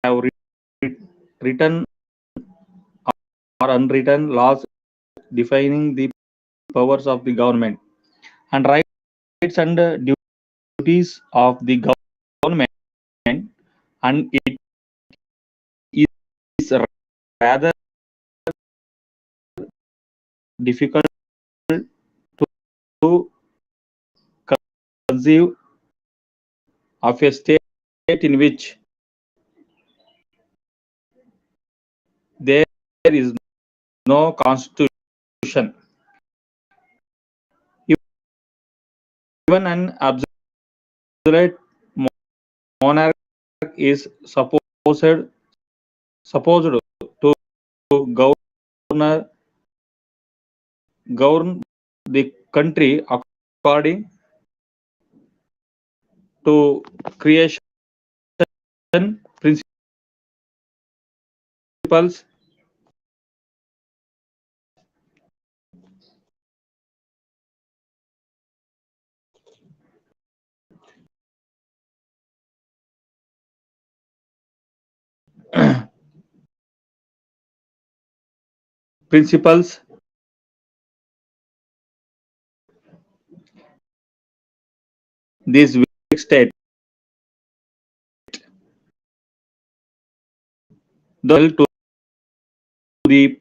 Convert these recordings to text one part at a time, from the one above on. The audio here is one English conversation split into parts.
have written or unwritten laws defining the powers of the government and rights and duties of the government, and it is rather difficult to conceive of a state in which there is no constitution. Even an absolute monarch is supposed to govern govern the country according to creation principles. Principles. This weak state, though to the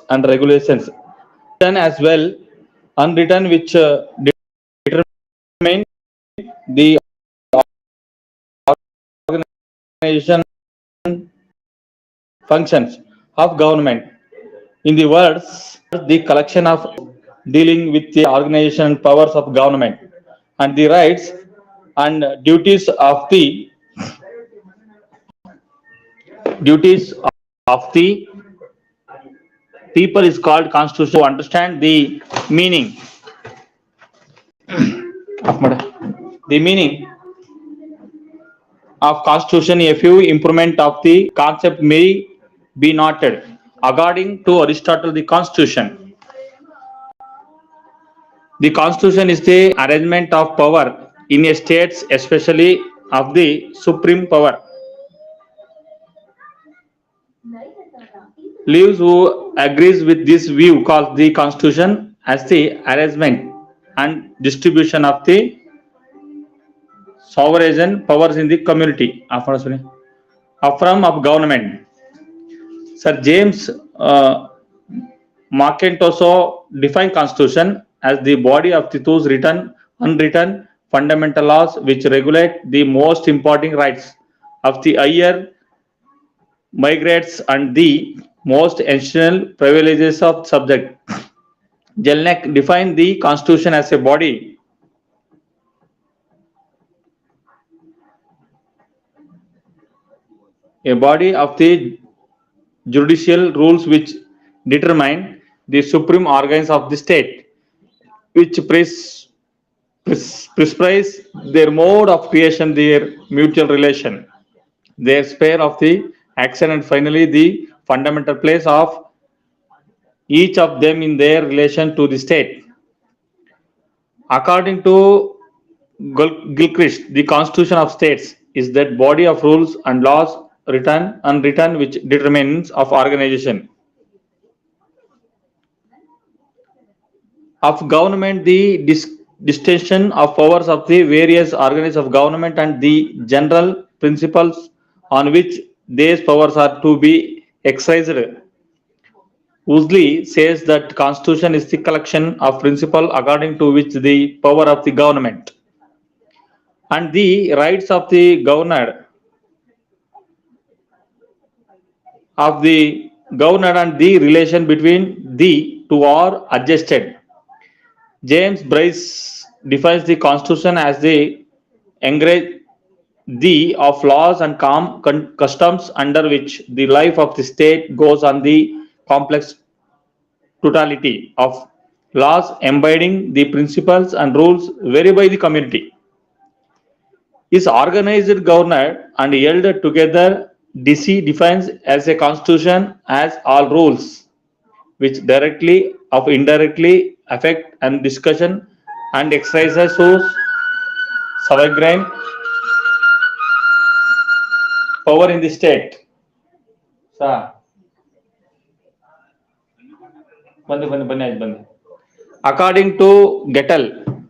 and regulations, written as well unwritten, which determine the organization functions of government. In the words, the collection of dealing with the organization and powers of government and the rights and duties of the people is called constitution. To understand the meaning of constitution, a few improvement of the concept may be noted. According to Aristotle, the constitution is the arrangement of power in a state, especially of the supreme power. Lewis, who agrees with this view, calls the constitution as the arrangement and distribution of the sovereign powers in the community. Affirm of government. Sir James Macintosh defined constitution as the body of those unwritten fundamental laws which regulate the most important rights of the higher migrants and the most essential privileges of subject. Jelnek defined the constitution as a body of the judicial rules which determine the supreme organs of the state, which prescribe their mode of creation, their mutual relation, their sphere of the action, and finally the fundamental place of each of them in their relation to the state. According to Gilchrist, the constitution of states is that body of rules and laws, written unwritten, which determines of organization of government, the distinction of powers of the various organs of government, and the general principles on which these powers are to be exercised. Woolsey says that constitution is the collection of principles according to which the power of the government and the rights of the governor and the relation between the two are adjusted. James Bryce defines the constitution as the engrave the of laws and customs under which the life of the state goes on the complex totality of laws embodying the principles and rules vary by the community. Is organized, governed, and held together. DC defines as a constitution as all rules which directly or indirectly affect and discussion and exercises whose sovereign power in the state. Sa, bandi. According to Gettel,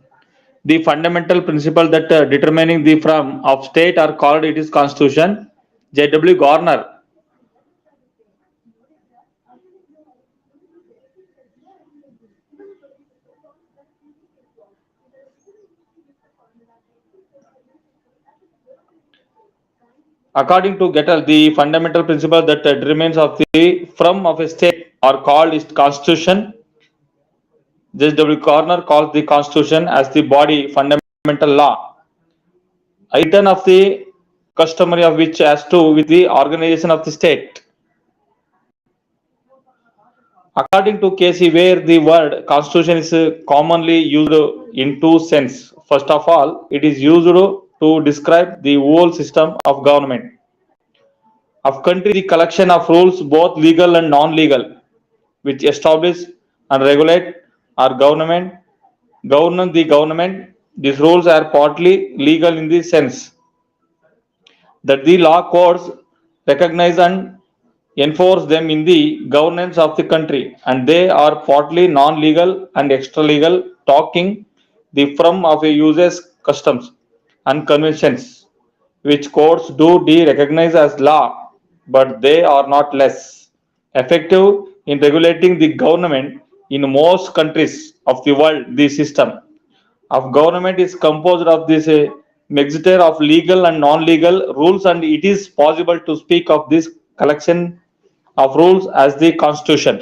the fundamental principle that determining the from of state are called it is constitution. J.W. Garner. According to Gettel, the fundamental principle that determines of the from of a state are called is constitution. J.W. Garner calls the constitution as the body fundamental law. A written of the customary of which has to with the organization of the state. According to Casey, where the word constitution is commonly used in two sense. First of all, it is used to describe the whole system of government of country, the collection of rules, both legal and non-legal, which establish and regulate our govern the government. These rules are partly legal in the sense that the law courts recognize and enforce them in the governance of the country, and they are partly non-legal and extra-legal, talking the from of a uses customs and conventions, which courts do recognize as law, but they are not less effective in regulating the government in most countries of the world. The system of government is composed of this mixture of legal and non-legal rules, and it is possible to speak of this collection of rules as the constitution.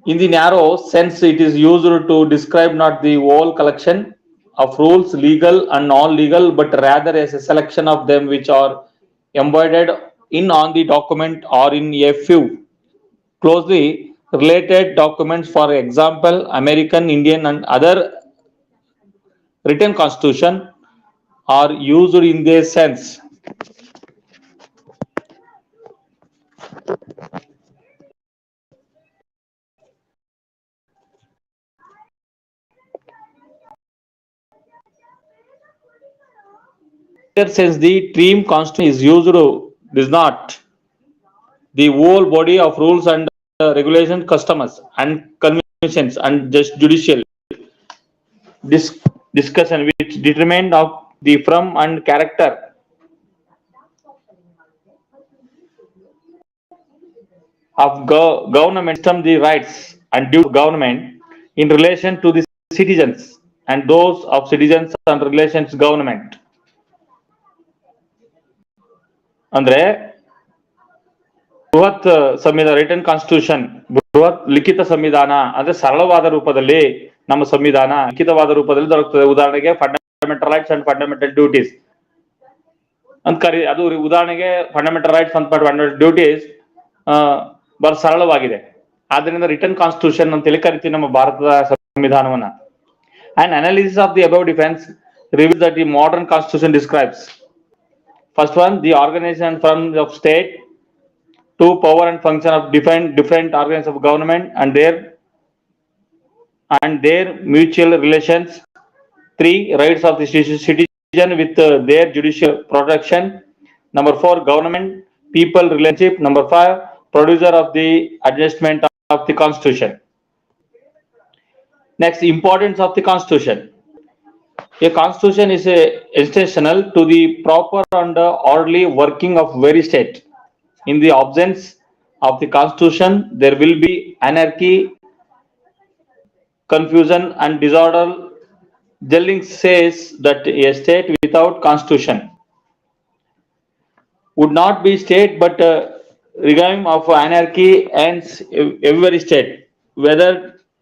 In the narrow sense, it is used to describe not the whole collection of rules, legal and non-legal, but rather as a selection of them which are embodied in on the document or in a few closely related documents. For example, American, Indian, and other written constitution are used in this sense. Since the term constitution is used does not the whole body of rules and regulations, customs and conventions and just judicial discussion which determine of the from and character of government system, the rights and duties of government in relation to the citizens and those of citizens and relations government. ಅಂದ್ರೆ ಬೃಹತ್ ಸಂವಿಧಾನ return constitution, ಬೃಹತ್ ಲಿಖಿತ ಸಂವಿಧಾನ ಅಂದ್ರೆ ಸರಳವಾದ ರೂಪದಲ್ಲಿ ನಮ್ಮ ಸಂವಿಧಾನ ಲಿಖಿತವಾದ ರೂಪದಲ್ಲಿ ದೊರಕುತ್ತದೆ. ಉದಾಹರಣೆಗೆ fundamental rights and fundamental duties ಅಂತ ಅದು ಉದಾಹರಣೆಗೆ fundamental rights and fundamental duties ಬಹಳ ಸರಳವಾಗಿದೆ. ಆದ್ರಿಂದ ರಿಟರ್ನ್ ಕಾನ್ಸ್ಟಿಟ್ಯೂಷನ್ ಅಂತೇಳಿ ಕರಿತೀವಿ ನಮ್ಮ ಭಾರತದ ಸಂವಿಧಾನವನ್ನ. And analysis of the above defence reveals that the modern constitution describes first one the organization from of state, two power and function of different organs of government and their mutual relations, three rights of the citizen with their judicial protection, number four government people relationship, number five producer of the adjustment of the constitution. Next, importance of the constitution. A constitution is essential to the proper and orderly working of very state. In the absence of the constitution, there will be anarchy, confusion, and disorder. Jellings says that a state without constitution would not be state, but regime of anarchy ends every state, whether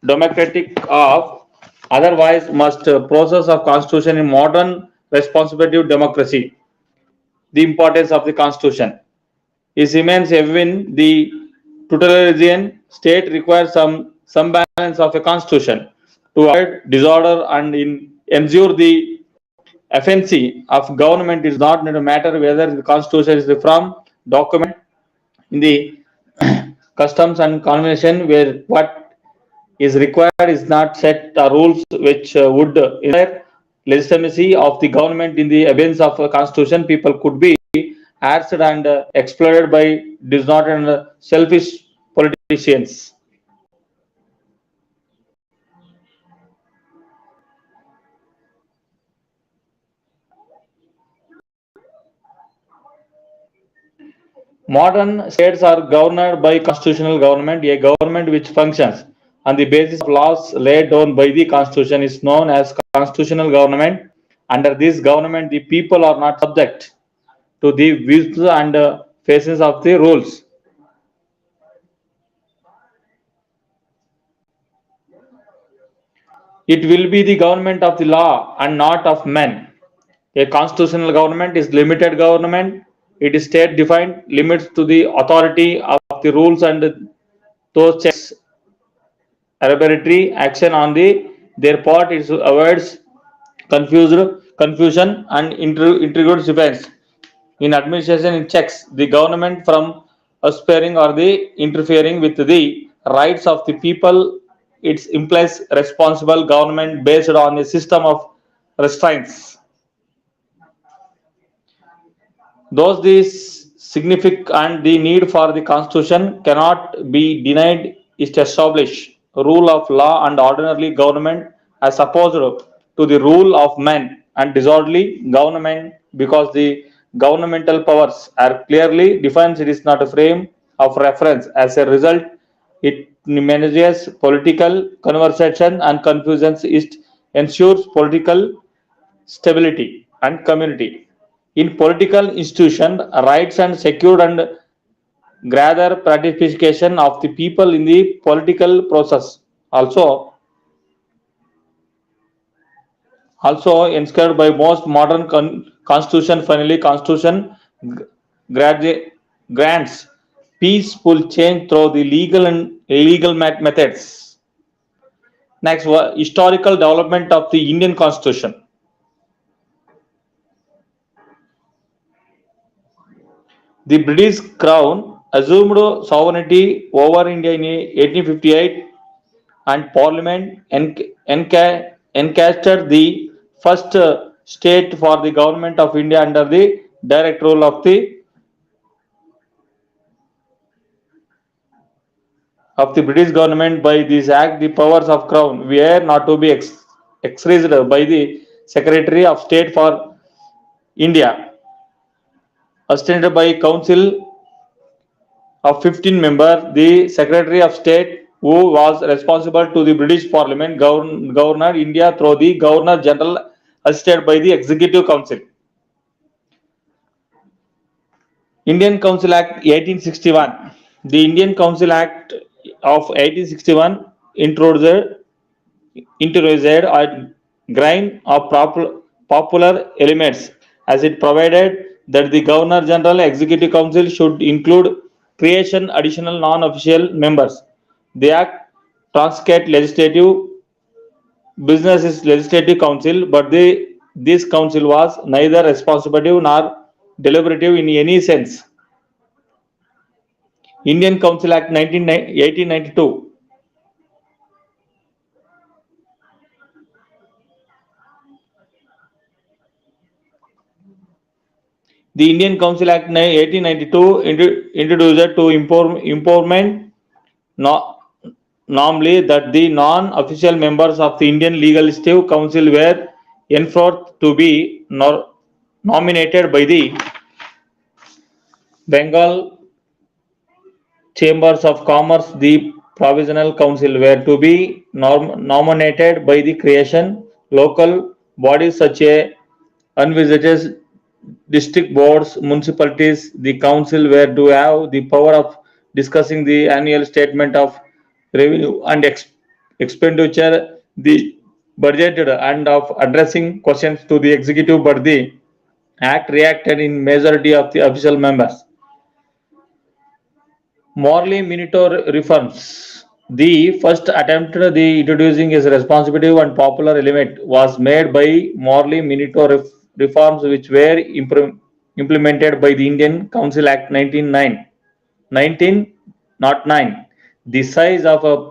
democratic or otherwise must process of constitution in modern responsibility democracy. The importance of the constitution is immense even the totalitarian state requires some balance of a constitution to avoid disorder and ensure the efficiency of government. Is not no matter whether the constitution is from document in the customs and convention where what is required is not set rules which would impair legitimacy of the government. In the absence of a constitution, people could be harassed and exploited by dishonest and selfish politicians. Modern states are governed by constitutional government. A government which functions on the basis of laws laid down by the constitution is known as constitutional government. Under this government, the people are not subject to the views and faces of the rules. It will be the government of the law and not of men. A constitutional government is limited government. It is state defined limits to the authority of the rules and those checks arbitrary action on their part. It avoids confusion and intrigued events. In administration, it checks the government from aspiring or the interfering with the rights of the people. It implies responsible government based on a system of restraints. Those this significant and the need for the constitution cannot be denied is to establish rule of law and ordinary government as opposed to the rule of men and disorderly government. Because the governmental powers are clearly defined, it is not a frame of reference. As a result, it manages political conversation and confusion. It ensures political stability and community in political institution rights and secured and greater participation of the people in the political process. Also ensured by most modern constitution. Finally, constitution grants peaceful change through the legal and illegal methods. Next, historical development of the Indian constitution. The British Crown assumed sovereignty over India in 1858 and Parliament encasted the first state for the government of India under the direct rule of the British government. By this act, the powers of Crown were not to be exercised by the Secretary of State for India, assented by Council of 15 members. The Secretary of State, who was responsible to the British Parliament, governed India through the Governor General, assisted by the Executive Council. Indian Council Act 1861. The Indian Council Act of 1861 introduced a grain of popular elements, as it provided that the Governor General Executive Council should include creation additional non-official members. The Act transcate legislative business is legislative council, but this council was neither responsible nor deliberative in any sense. Indian Council Act 1892. The Indian Council Act 1892 introduced to empowerment normally that the non-official members of the Indian Legislative Council were enforced to be nominated by the Bengal Chambers of Commerce. The Provisional Council were to be nominated by the creation local bodies such as unvisited district boards, municipalities. The council were to have the power of discussing the annual statement of revenue and expenditure, the budgeted, and of addressing questions to the executive. But the act reacted in majority of the official members. Morley Minotaur reforms. The first attempt at the introducing a responsibility and popular element was made by Morley Minotaur reforms which were implemented by the Indian Council Act 1909. The size of a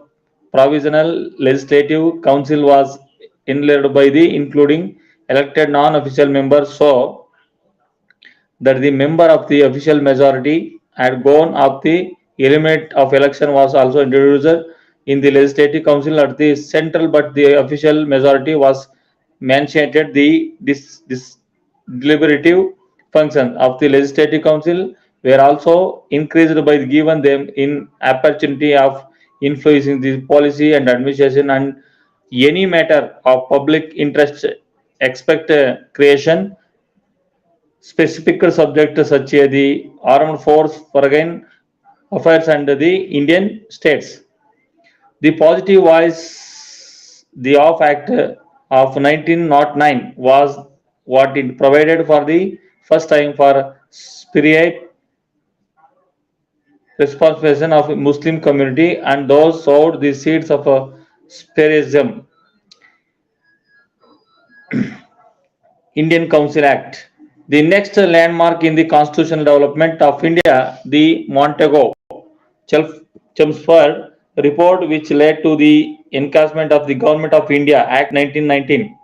provisional legislative council was enlarged by the including elected non-official members so that the member of the official majority had gone up the element of election was also introduced in the legislative council at the central but the official majority was mandated this deliberative functions of the legislative council were also increased by given them in opportunity of influencing the policy and administration and any matter of public interest expect creation specific subjects such as the armed force, foreign affairs, and the Indian states. The positive was the Off Act of 1909 was what it provided for the first time for spirit responsibility of Muslim community and those sowed the seeds of spiritism. Indian Council Act. The next landmark in the constitutional development of India, the Montego Chelmsford report, which led to the encashment of the Government of India Act 1919.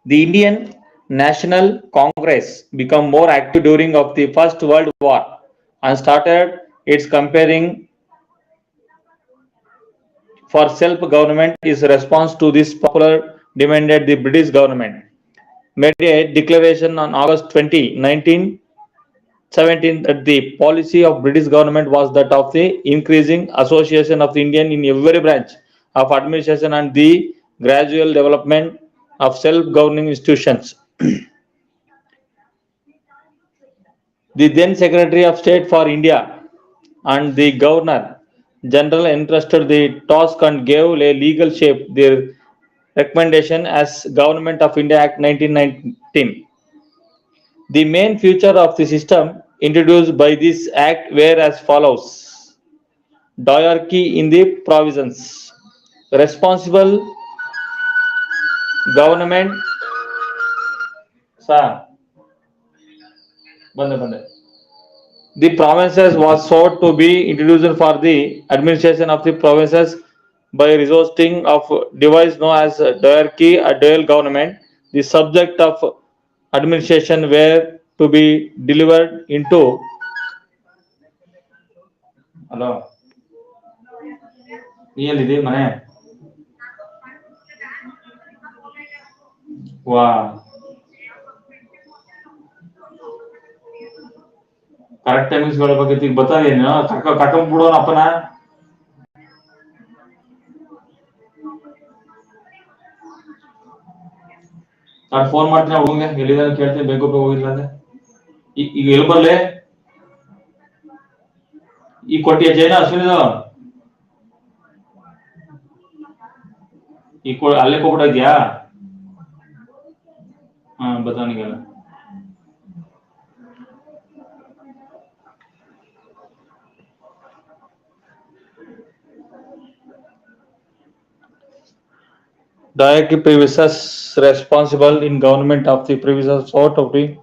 The Indian National Congress became more active during of the First World War and started its campaigning for self-government. Its response to this popular demanded the British government made a declaration on August 20, 1917 that the policy of British government was that of the increasing association of the Indian in every branch of administration and the gradual development of self-governing institutions. The then Secretary of State for India and the Governor General entrusted the task and gave a legal shape their recommendation as Government of India Act 1919. The main feature of the system introduced by this act were as follows: diarchy in the provisions, responsible government, sir, bande. The provinces was sought to be introduced for the administration of the provinces by resorting of device known as diarchy or dual government. The subject of administration were to be delivered into hello ಎಲ್ಲಿದೆ ಮನೆ ವಾ correct timings ಹೇಳ್ಬೇಕೈತಿ ಈಗ ಬತ್ತಾದೇನು ಕರ್ಕೊಂಡ್ಬಿಡೋಣ ಅಪ್ಪನ ನಾನು phone ಮಾಡ್ತೀನಿ ಹುಡುಗಂಗೆ ಎಲ್ಲಿದ್ದಾನೆ ಕೇಳ್ತೀನಿ ಬೇಗ ಹೋಗಿಲ್ಲ ಅಂದ್ರೆ ಈಗ ಎಲ್ಲಿ ಬರ್ಲೆ ಈ ಕೊಟ್ಟಿಯ ಜೈನ ಅಶ್ವಿನಿದು ಈ ಅಲ್ಲೇ ಕೊಬಿಟ್ಟ ಇದೆಯಾ ಹಾ ಬತ್ತಾನಿಗೆಲ್ಲ Diarchy premises responsible in government of the premises sort of the